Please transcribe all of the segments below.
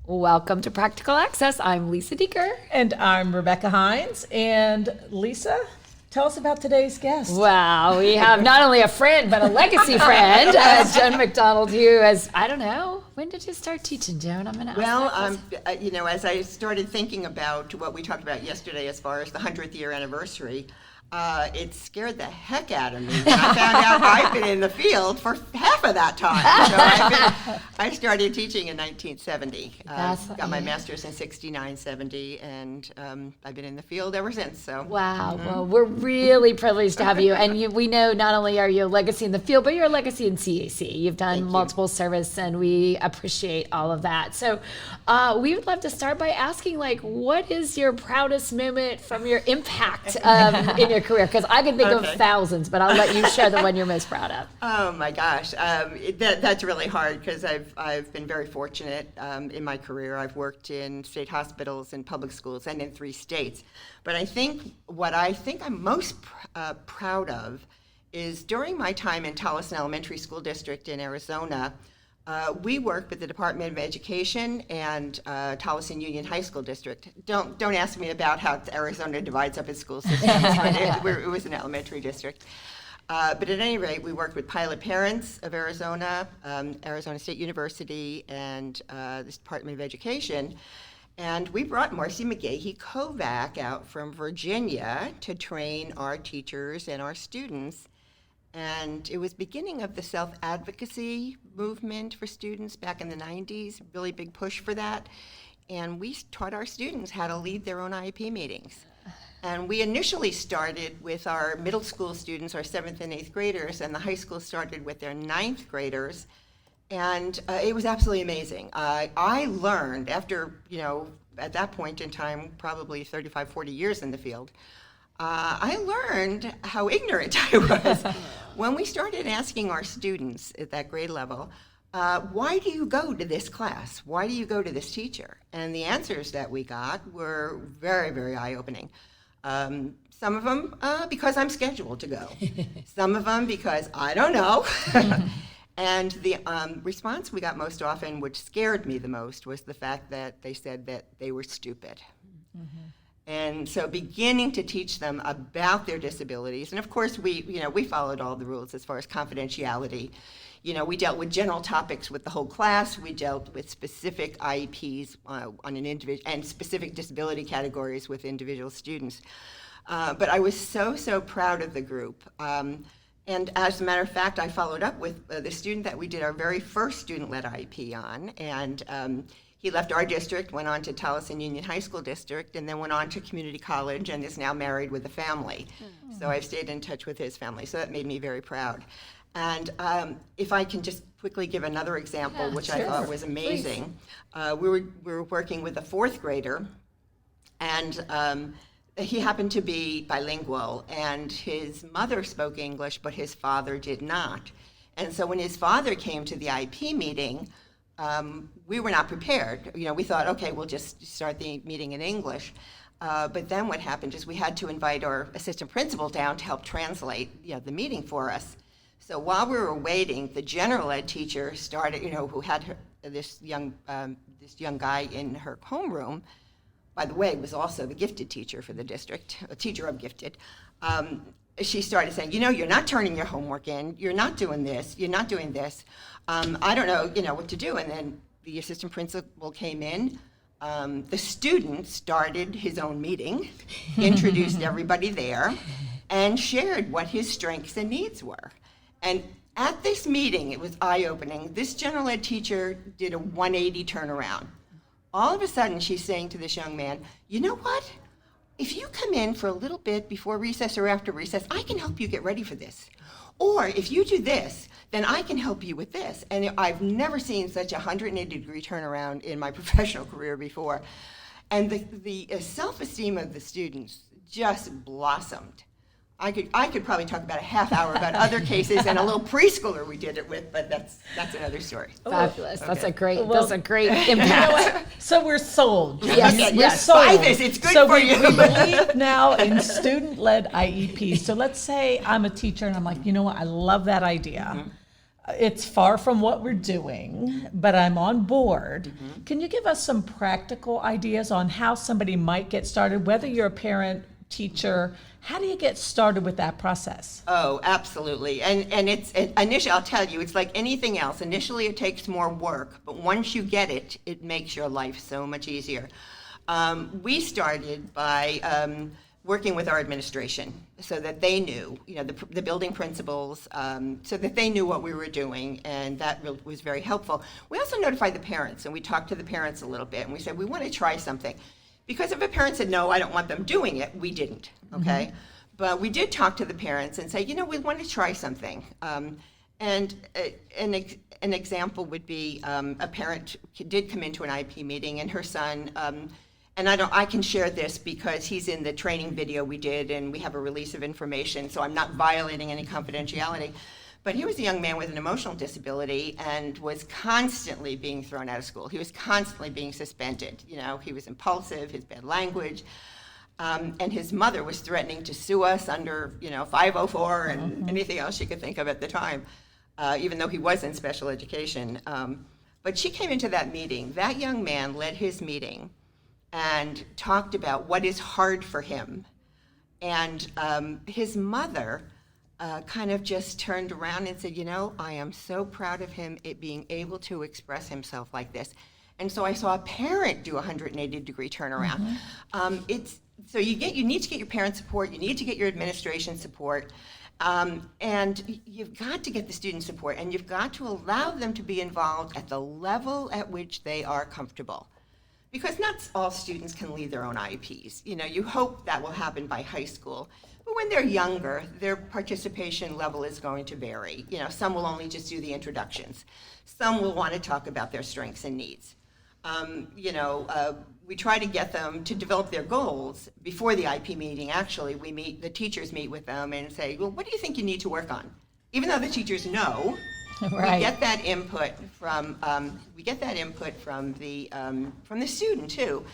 Welcome to Practical Access. I'm Lisa Deeker. And I'm Rebecca Hines. And Lisa, tell us about today's guest. Wow, we have not only a friend, but a legacy friend, Joan McDonald, who has, I don't know, when did you start teaching, Joan? I'm going to ask as I started thinking about what we talked about yesterday as far as the 100th year anniversary, it scared the heck out of me when I found out I've been in the field for half of that time. So I started teaching in 1970. Got my master's in 69, 70, and I've been in the field ever since. So wow. Well, we're really privileged to have you. And we know not only are you a legacy in the field, but you're a legacy in CEC. You've done multiple service, and we appreciate all of that. So we would love to start by asking, what is your proudest moment from your impact in your career? Because I can think of thousands, but I'll let you share the one you're most proud of. Oh my gosh, that's really hard because I've been very fortunate in my career. I've worked in state hospitals and public schools and in 3 states. But I think what I'm most proud of is during my time in Towson Elementary School District in Arizona, we work with the Department of Education and Towson Union High School District. Don't ask me about how Arizona divides up its school systems. It was an elementary district. But at any rate, we worked with pilot parents of Arizona, Arizona State University, and this Department of Education. And we brought Marcy McGahee Kovac out from Virginia to train our teachers and our students. And it was beginning of the self-advocacy movement for students back in the 90s, really big push for that. And we taught our students how to lead their own IEP meetings. And we initially started with our middle school students, our 7th and 8th graders, and the high school started with their 9th graders. And it was absolutely amazing. I learned after, at that point in time, probably 35, 40 years in the field, I learned how ignorant I was when we started asking our students at that grade level, why do you go to this class? Why do you go to this teacher? And the answers that we got were very, very eye-opening. Some of them because I'm scheduled to go. Some of them because I don't know. And the response we got most often, which scared me the most, was the fact that they said that they were stupid. Mm-hmm. And so beginning to teach them about their disabilities, and of course we followed all the rules as far as confidentiality. We dealt with general topics with the whole class. We dealt with specific IEPs on an individual and specific disability categories with individual students. But I was so proud of the group. And as a matter of fact, I followed up with the student that we did our very first student-led IEP on, and he left our district, went on to Towson Union High School District, and then went on to community college and is now married with a family. Mm-hmm. So I've stayed in touch with his family, so that made me very proud. And if I can just quickly give another example, which I thought was amazing. We were working with a 4th grader, and he happened to be bilingual, and his mother spoke English, but his father did not. And so when his father came to the IEP meeting, we were not prepared. We thought, okay, we'll just start the meeting in English. But then what happened is we had to invite our assistant principal down to help translate, the meeting for us. So while we were waiting, the general ed teacher started, who had this young guy in her homeroom, by the way, was also the gifted teacher for the district, a teacher of gifted. She started saying, you're not turning your homework in, you're not doing this, you're not doing this. I don't know, what to do. And then the assistant principal came in. The student started his own meeting, introduced everybody there, and shared what his strengths and needs were. And at this meeting, it was eye-opening. This general ed teacher did a 180 turnaround. All of a sudden, she's saying to this young man, you know what? If you come in for a little bit before recess or after recess, I can help you get ready for this. Or if you do this, then I can help you with this. And I've never seen such a 180-degree turnaround in my professional career before. And the self-esteem of the students just blossomed. I could probably talk about a half hour about other cases and a little preschooler we did it with, but that's another story. Fabulous. Okay. That's a great impact. So we're sold. Yes. We're sold. Buy this. It's good so for you. We believe now in student-led IEPs. So let's say I'm a teacher and I'm like, I love that idea. It's far from what we're doing, but I'm on board. Mm-hmm. Can you give us some practical ideas on how somebody might get started, whether you're a parent, teacher? How do you get started with that process? Oh, absolutely. And it's initially, I'll tell you, it's like anything else. Initially, it takes more work, but once you get it, it makes your life so much easier. We started by working with our administration so that they knew, the building principals, so that they knew what we were doing, and that was very helpful. We also notified the parents, and we talked to the parents a little bit, and we said, we want to try something. Because if a parent said, no, I don't want them doing it, we didn't, okay? Mm-hmm. But we did talk to the parents and say, we want to try something. And an example would be a parent did come into an IP meeting, and her son, and I can share this because he's in the training video we did, and we have a release of information, so I'm not violating any confidentiality. But he was a young man with an emotional disability and was constantly being thrown out of school. He was constantly being suspended. He was impulsive, his bad language, and his mother was threatening to sue us under, 504 and anything else she could think of at the time, even though he was in special education. But she came into that meeting. That young man led his meeting and talked about what is hard for him. And his mother kind of just turned around and said, I am so proud of him being able to express himself like this. And so I saw a parent do a 180-degree turnaround. So you need to get your parent support, you need to get your administration support, and you've got to get the student support, and you've got to allow them to be involved at the level at which they are comfortable. Because not all students can lead their own IEPs. You hope that will happen by high school. But when they're younger, their participation level is going to vary. Some will only just do the introductions. Some will want to talk about their strengths and needs. We try to get them to develop their goals before the IP meeting. Actually, the teachers meet with them and say, well, what do you think you need to work on? Even though the teachers know, right. We get that input from the student too.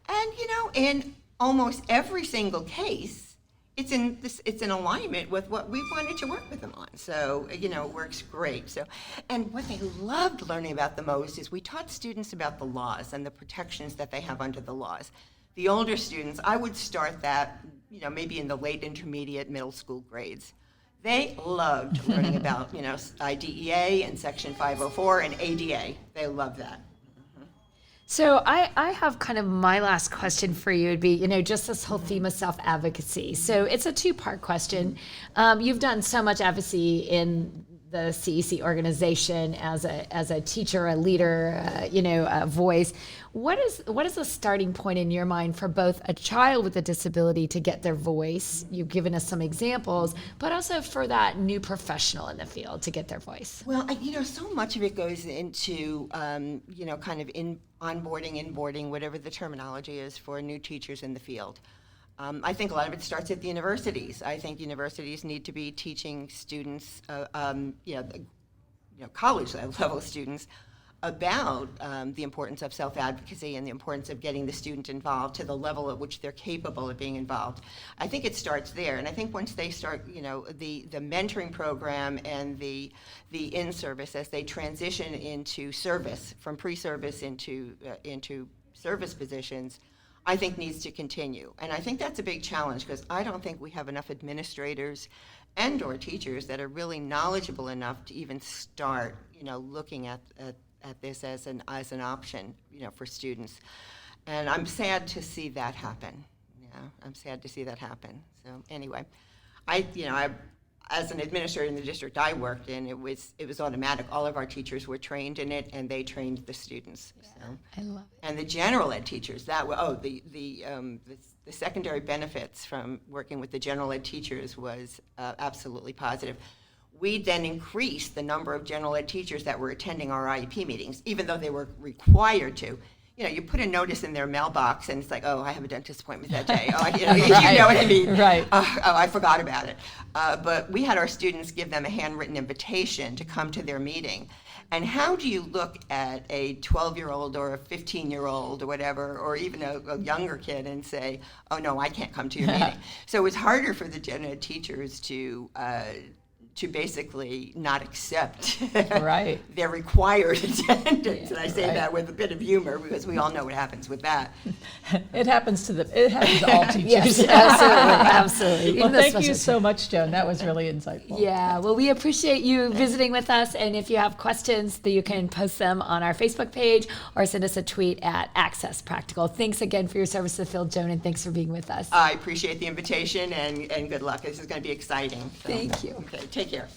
And in almost every single case, it's in alignment with what we wanted to work with them on. So, it works great. So, and what they loved learning about the most is we taught students about the laws and the protections that they have under the laws. The older students, I would start that, maybe in the late intermediate middle school grades. They loved learning about, IDEA and Section 504 and ADA. They love that. So I have kind of my last question for you would be, just this whole theme of self-advocacy. So it's a two-part question. You've done so much advocacy in the CEC organization as a teacher, a leader, a voice. What is the starting point in your mind for both a child with a disability to get their voice? You've given us some examples, but also for that new professional in the field to get their voice. Well, so much of it goes into, kind of onboarding, inboarding, whatever the terminology is for new teachers in the field. I think a lot of it starts at the universities. I think universities need to be teaching students, college level students, about the importance of self-advocacy and the importance of getting the student involved to the level at which they're capable of being involved. I think it starts there, and I think once they start, the mentoring program and the in-service as they transition into service, from pre-service into service positions, I think needs to continue. And I think that's a big challenge because I don't think we have enough administrators and or teachers that are really knowledgeable enough to even start, looking at this as an option, for students. And I'm sad to see that happen. I'm sad to see that happen. So anyway, I as an administrator in the district I worked in, it was automatic. All of our teachers were trained in it, and they trained the students. Yeah, so. I love it. And the general ed teachers, the secondary benefits from working with the general ed teachers was absolutely positive. We then increased the number of general ed teachers that were attending our IEP meetings, even though they were required to. You put a notice in their mailbox, and it's like, oh, I have a dentist appointment that day. Oh, you know what I mean? Right. Oh, I forgot about it. But we had our students give them a handwritten invitation to come to their meeting. And how do you look at a 12-year-old or a 15-year-old or whatever, or even a younger kid and say, oh, no, I can't come to your meeting? So it was harder for the gen ed teachers to to basically not accept Right. their required attendance. And I say Right. that with a bit of humor because we all know what happens with that. It happens to all teachers. Yes, absolutely, absolutely. Well, Even the thank special you so much, Joan. That was really insightful. Yeah, well, we appreciate you visiting with us. And if you have questions, that you can post them on our Facebook page or send us a tweet at Access Practical. Thanks again for your service to the field, Joan, and thanks for being with us. I appreciate the invitation and good luck. This is going to be exciting. So, Thank you. Okay, take care.